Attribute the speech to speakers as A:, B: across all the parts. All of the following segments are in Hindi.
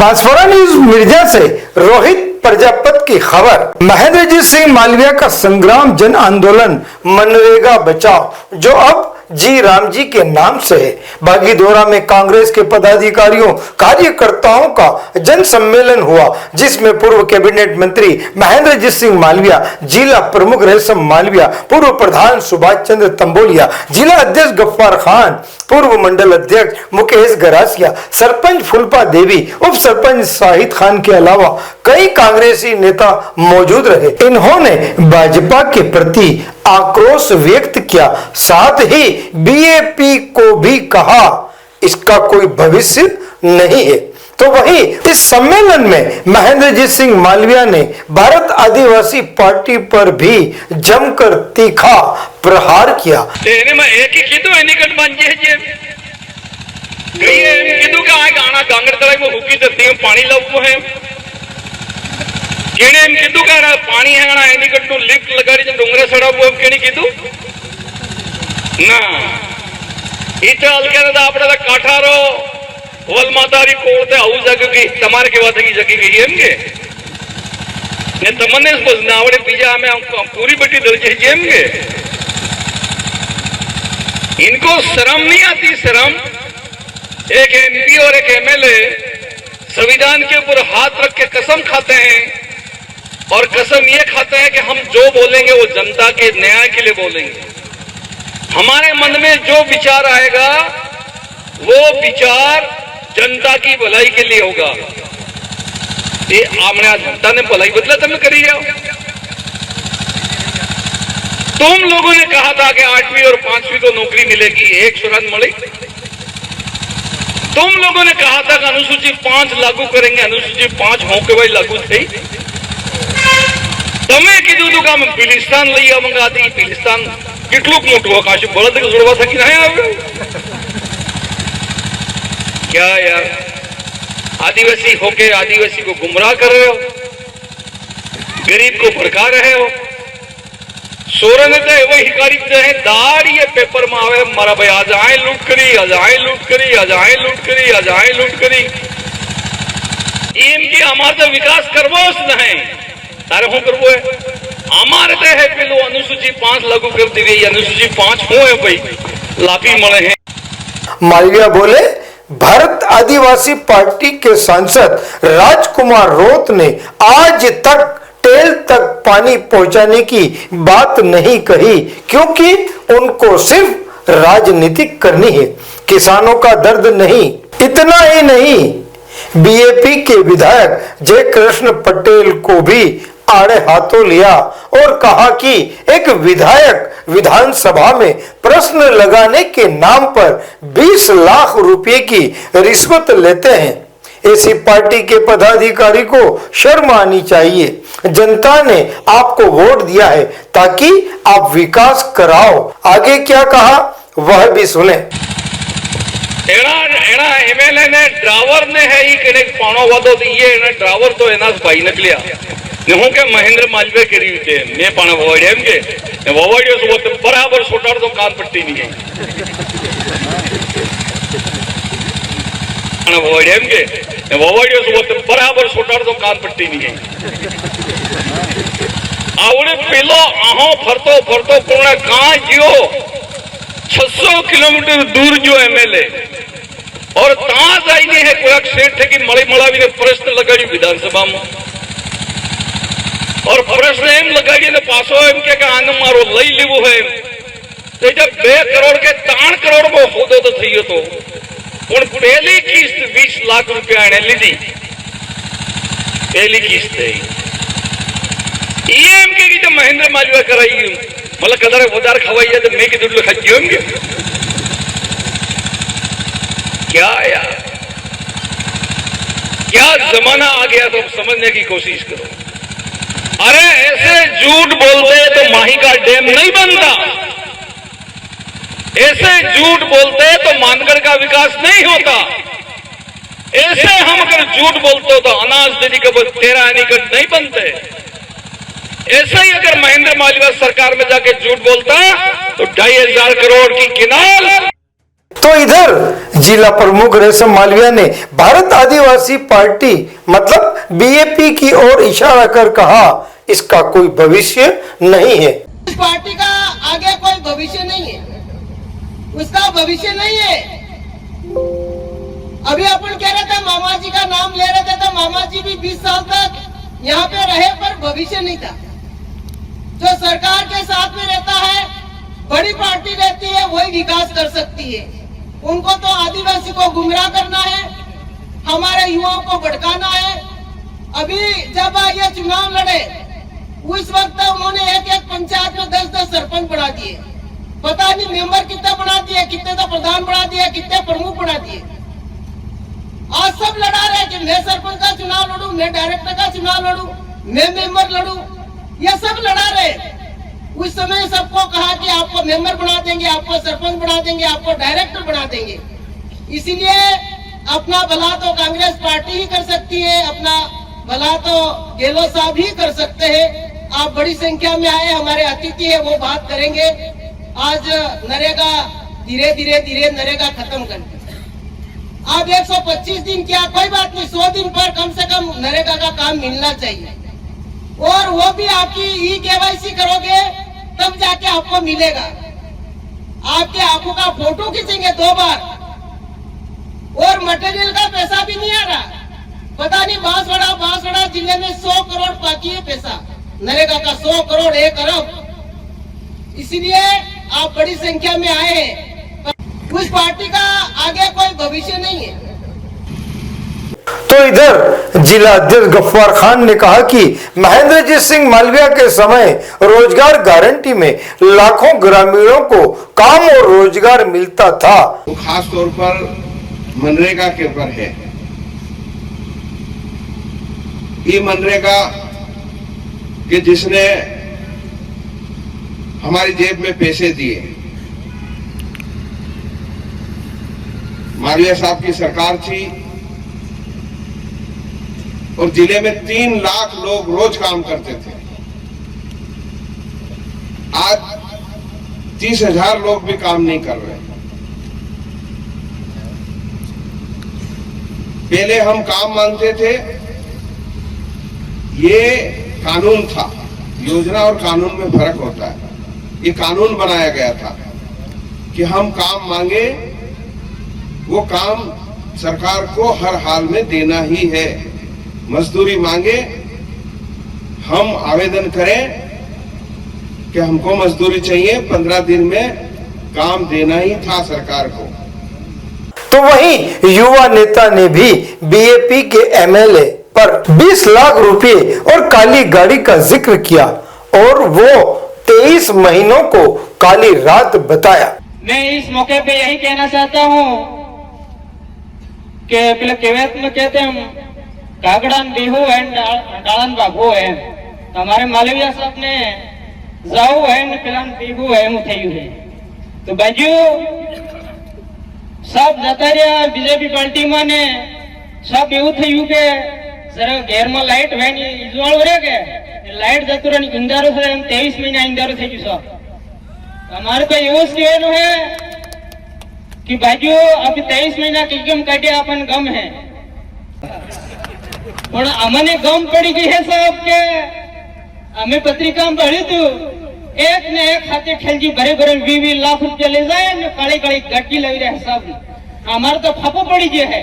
A: बांसवाड़ा न्यूज मिर्जा से रोहित प्रजापत की खबर। महेंद्रजीत सिंह मालविया का संग्राम जन आंदोलन मनरेगा बचाओ, जो अब जी राम जी के नाम से है। बागीदोरा में कांग्रेस के पदाधिकारियों कार्यकर्ताओं का जन सम्मेलन हुआ, जिसमें पूर्व कैबिनेट मंत्री महेंद्रजीत सिंह मालविया, जिला प्रमुख रेशम मालविया, पूर्व प्रधान सुभाष चंद्र तंबोलिया, जिला अध्यक्ष गफ्फार खान, पूर्व मंडल अध्यक्ष मुकेश गरासिया, सरपंच फुलपा देवी, उप सरपंच शाहिद खान के अलावा कई कांग्रेसी नेता मौजूद रहे। इन्होंने भाजपा के प्रति आक्रोश व्यक्त किया, साथ ही बीएपी को भी कहा इसका कोई भविष्य नहीं है। तो वहीं इस सम्मेलन में महेंद्रजीत सिंह मालविया ने भारत आदिवासी पार्टी पर भी जमकर तीखा प्रहार किया।
B: मैं एक ही कीधु एनीकट बांजे जे कई एम कीधु का आ गाना गांगड़ तलाई में हुकी धरती में पानी लावू है केने एम कीधु का पानी है गाना एनीकट नु लिफ्ट लगाड़ी जे डोंगरा सड़ावू एम केनी कीधु ना इते अलगे दा आपड़ा काठारो वलमातारी कोळते आऊ जगगी तमारे के वाते की जगी गई एम के ने तमने बस नावड़े बीजा हमें पूरी बेटी दर्जे जेम के इनको शर्म नहीं आती। शर्म एक एमपी और एक एमएलए संविधान के ऊपर हाथ रख के कसम खाते हैं, और कसम ये खाते हैं कि हम जो बोलेंगे वो जनता के न्याय के लिए बोलेंगे। हमारे मन में जो विचार आएगा वो विचार जनता की भलाई के लिए होगा। ये आमने जनता ने भलाई बदला तुम करी जाओ। तुम लोगों ने कहा था कि 8वीं और 5वीं को नौकरी मिलेगी, 100 मिली। तुम लोगों ने कहा था कि अनुसूची 5 लागू करेंगे, अनुसूची 5 हो के भाई लागू थी। तमें कीधु तो काम पिलिस्तान लई आवंगा आती पिलिस्तान कितलुक मोटू आकाश बळद के जुड़वा सकी नहीं आवे क्या यार। आदिवासी होके आदिवासी को गुमराह कर रहे हो, गरीब को भड़का रहे हो। सोरन तो वही हिकारी है दाड़ी ये पेपर में आवे मारा भाई आज आए लूट करी, आज आए लूट करी, आज आए लूट करी, आज आए लूट करी। इनकी हमारे तो विकास करवो नहीं तारे हूं करवो है हमारे तो है पेलो अनुसूची 5 लागू कर दी गई, अनुसूची 5 हो है भाई लाफी मले हैं।
A: मालविया बोले, भारत आदिवासी पार्टी के सांसद राजकुमार रोत ने आज तक टेल तक पानी पहुंचाने की बात नहीं कही, क्योंकि उनको सिर्फ राजनीतिक करनी है, किसानों का दर्द नहीं। इतना ही नहीं, बीएपी के विधायक जय कृष्ण पटेल को भी आड़े हाथों लिया और कहा कि एक विधायक विधानसभा में प्रश्न लगाने के नाम पर 20 लाख रुपए की रिश्वत लेते हैं। ऐसी पार्टी के पदाधिकारी को शर्म आनी चाहिए। जनता ने आपको वोट दिया है ताकि आप विकास कराओ। आगे क्या कहा वह भी सुने।
B: एमएलए ने ड्राइवर ने है ही के पाणो वादो दिए ने ड्राइवर तो एना भाई निकलिया नेहू के महेंद्र मालविया के रीते मैं पाणो वोड़े एम के वोड़ियो सो तो बराबर छोटाड़ तो कान पट्टी नहीं है पाणो वोड़े एम के वोड़ियो सो तो बराबर छोटाड़ तो कान पट्टी नहीं है आवड़े पेलो आहो फरतो फरतो पूर्ण कहां जियो 600 किलोमीटर दूर जो एमएलए और ता जाइने है कोई सेठ की मड़ी मड़ावी ने प्रश्न लगाड़ी विधानसभा में, और प्रश्न एम लगाड़ी ने पासो एम के आन मारो लई लेवो है तो जब 2 करोड़ के 3 करोड़ में होदो तो थयो तो पण पहली किस्त 20 लाख रुपया ने लीधी। पहली किस्त है एम के तो महेंद्र मालविया कराई मतलब कदर वदार खवाई है तो मैं की दुड खाई होंगे क्या यार। क्या जमाना आ गया तो समझने की कोशिश करो। अरे ऐसे झूठ बोलते तो माही का डैम नहीं बनता, ऐसे झूठ बोलते तो मानगढ़ का विकास नहीं होता, ऐसे हम अगर झूठ बोलते हो तो अनाज देवी के 13 एनीकट नहीं बनते। ऐसे ही अगर महेंद्र मालविया सरकार में जाके झूठ बोलता तो 2500 करोड़ की किनाल।
A: तो इधर जिला प्रमुख रेशम मालविया ने भारत आदिवासी पार्टी मतलब बीएपी की ओर इशारा कर कहा, इसका कोई भविष्य नहीं है।
C: इस पार्टी का आगे कोई भविष्य नहीं है, उसका भविष्य नहीं है। अभी अपन कह रहे थे मामा जी का नाम ले रहे थे, तो मामा जी भी 20 साल तक यहाँ पे रहे पर भविष्य नहीं था। जो सरकार के साथ में रहता है, बड़ी पार्टी रहती है, वही विकास कर सकती है। उनको तो आदिवासी को गुमराह करना है, हमारे युवाओं को भड़काना है। अभी जब ये चुनाव लड़े उस वक्त उन्होंने एक पंचायत में 10-10 सरपंच बढ़ा दिए। पता नहीं मेंबर कितने बढ़ा दिए, कितने तो प्रधान बढ़ा दिए, कितने प्रमुख बढ़ा दिए। आज सब लड़ा रहे कि मैं सरपंच का चुनाव लड़ूं, मैं डायरेक्टर का चुनाव लड़ूं, मैं मेंबर लड़ूं, ये सब लड़ा रहे। उस समय सबको कहा कि आपको मेंबर बना देंगे, आपको सरपंच बना देंगे, आपको डायरेक्टर बना देंगे। इसीलिए अपना भला तो कांग्रेस पार्टी ही कर सकती है, अपना भला तो गहलोत साहब ही कर सकते हैं। आप बड़ी संख्या में आए, हमारे अतिथि है, वो बात करेंगे। आज नरेगा धीरे नरेगा खत्म करके आप 125 दिन क्या, कोई बात नहीं, 100 दिन पर कम से कम नरेगा का काम मिलना चाहिए। और वो भी आपकी ई-केवाईसी करोगे तब जाके आपको मिलेगा। आपके आंखों का फोटो खींचेंगे 2 बार, और मटेरियल का पैसा भी नहीं आ रहा। पता नहीं बांसवाड़ा जिले में 100 करोड़ बाकी है पैसा, नरेगा का 100 करोड़ 1 अरब। इसलिए आप बड़ी संख्या में आए हैं। उस पार्टी का आगे कोई भविष्य नहीं है।
A: तो इधर जिला अध्यक्ष गफ्फार खान ने कहा कि महेंद्रजीत सिंह मालविया के समय रोजगार गारंटी में लाखों ग्रामीणों को काम और रोजगार मिलता था।
D: वो खास तौर पर मनरेगा के ऊपर है। ये मनरेगा कि जिसने हमारी जेब में पैसे दिए, मालविया साहब की सरकार थी और जिले में 3 लाख लोग रोज काम करते थे। आज 30,000 लोग भी काम नहीं कर रहे। पहले हम काम मांगते थे, ये कानून था, योजना और कानून में फर्क होता है। ये कानून बनाया गया था कि हम काम मांगे, वो काम सरकार को हर हाल में देना ही है। मजदूरी मांगे, हम आवेदन करें कि हमको मजदूरी चाहिए, 15 दिन में काम देना ही था सरकार को।
A: तो वहीं युवा नेता ने भी बीएपी के एमएलए पर 20 लाख रुपए और काली गाड़ी का जिक्र किया और वो 23 महीनों को काली रात बताया।
E: मैं इस मौके पे यही कहना चाहता हूँ कि पेले केवत में कहते हैं कागड़ान बिहू है डालन बागो है, तो हमारे मालविया साहब ने जाऊ है पेलान बिहू है मुथयू है। तो बाजू सब जता रहा बीजेपी पार्टी में ने सब એવું થયું કે જરા ઘેરમાં લાઈટ હોય ને ઇજવાળ રે કે લાઈટ જતું રહે ઇંધારો છે 23 મહિના ઇંધારો થઈ ગયું છે। અમારે તો એવું જ કહેવાનું है कि बाजू अभी 23 महीना की गम काटे अपन गम है, पर अमने गम पड़ी गई है साहब के हमें पत्रिका में पढ़ी तू एक ने एक खाते ठेलजी भरे भरे 20 लाख रुपया ले जाए ने काली काली गट्टी लगी रहे साहब। हमारे तो फापो पड़ी जे है।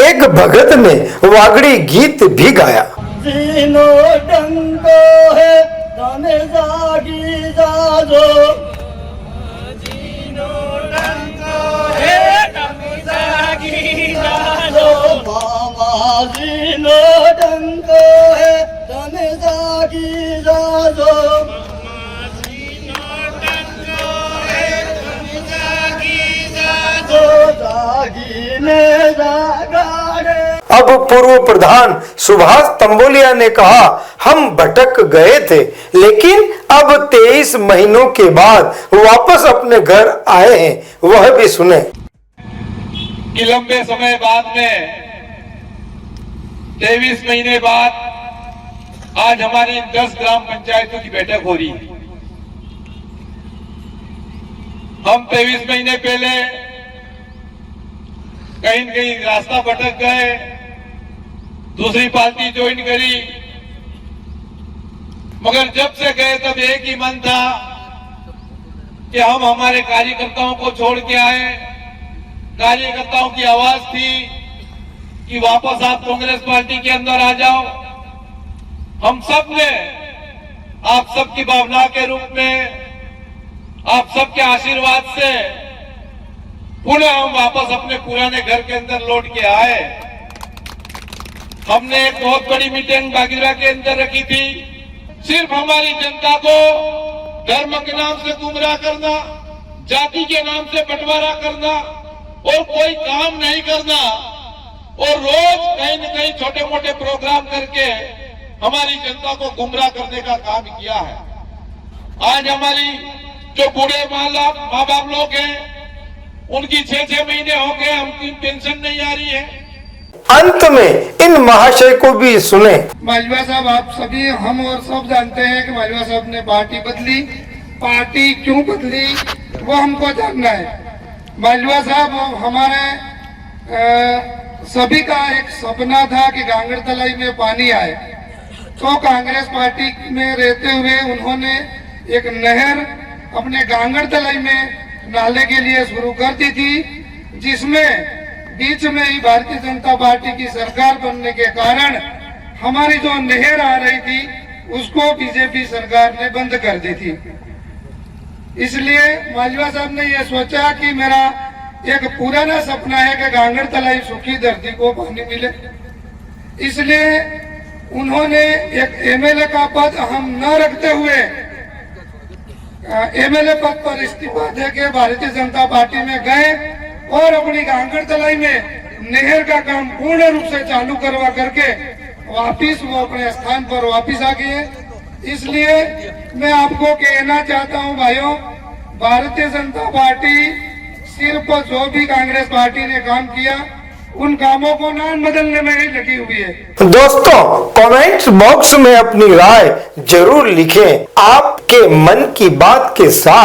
A: एक भगत ने वागड़ी गीत भी गाया।
F: जीनो डंको है तने जागी जाजो, जीनो डंको है तने जागी जाजो, मामा जीनो डंको है तने जागी जाजो, मामा जीनो डंको है तने जागी जाजो, जागी ने जागाड़े।
A: अब पूर्व प्रधान सुभाष तंबोलिया ने कहा, हम भटक गए थे लेकिन अब 23 महीनों के बाद वापस अपने घर आए हैं, वह भी सुने।
B: कि लंबे समय बाद में 23 महीने बाद आज हमारी 10 ग्राम पंचायतों की बैठक हो रही है। हम 23 महीने पहले कहीं न कहीं रास्ता भटक गए, दूसरी पार्टी ज्वाइन करी, मगर जब से गए तब एक ही मन था कि हम हमारे कार्यकर्ताओं को छोड़ के आए। कार्यकर्ताओं की आवाज थी कि वापस आप कांग्रेस पार्टी के अंदर आ जाओ। हम सब ने आप सबकी भावना के रूप में, आप सबके आशीर्वाद से पुनः हम वापस अपने पुराने घर के अंदर लौट के आए। हमने एक बहुत बड़ी मीटिंग बागीरा के अंदर रखी थी। सिर्फ हमारी जनता को धर्म के नाम से गुमराह करना, जाति के नाम से बंटवारा करना और कोई काम नहीं करना और रोज कहीं न कहीं छोटे मोटे प्रोग्राम करके हमारी जनता को गुमराह करने का काम किया है। आज हमारी जो बूढ़े माँ बाप लोग हैं, उनकी 6-6 महीने हो गए, उनकी पेंशन नहीं आ रही है।
A: अंत में इन महाशय को भी सुने।
G: मालवीय साहब, आप सभी, हम और सब जानते हैं कि मालवीय साहब ने पार्टी बदली। पार्टी क्यों बदली वो हमको जानना है। मालवीय साहब, हमारे सभी का एक सपना था कि गांगड़ तलाई में पानी आए, तो कांग्रेस पार्टी में रहते हुए उन्होंने एक नहर अपने गांगड़ तलाई में नाले के लिए शुरू कर दी थी, जिसमें बीच में ही भारतीय जनता पार्टी की सरकार बनने के कारण हमारी जो नहर आ रही थी उसको बीजेपी सरकार ने बंद कर दी थी। इसलिए मालवीय साहब ने यह सोचा कि मेरा एक पुराना सपना है कि गांगड़ तलाई सूखी धरती को पानी मिले। इसलिए उन्होंने एक एमएलए का पद हम न रखते हुए एमएलए पद पर इस्तीफा देके भारतीय जनता पार्टी में गए और अपनी गांगड़ तलाई में नहर का काम पूर्ण रूप से चालू करवा करके वापिस वो अपने स्थान पर वापिस आ गए। इसलिए मैं आपको कहना चाहता हूं भाइयों, भारतीय जनता पार्टी सिर्फ जो भी कांग्रेस पार्टी ने काम किया उन कामों को नाम बदलने में ही लगी हुई है।
A: दोस्तों, कमेंट्स बॉक्स में अपनी राय जरूर लिखें आपके मन की बात के साथ।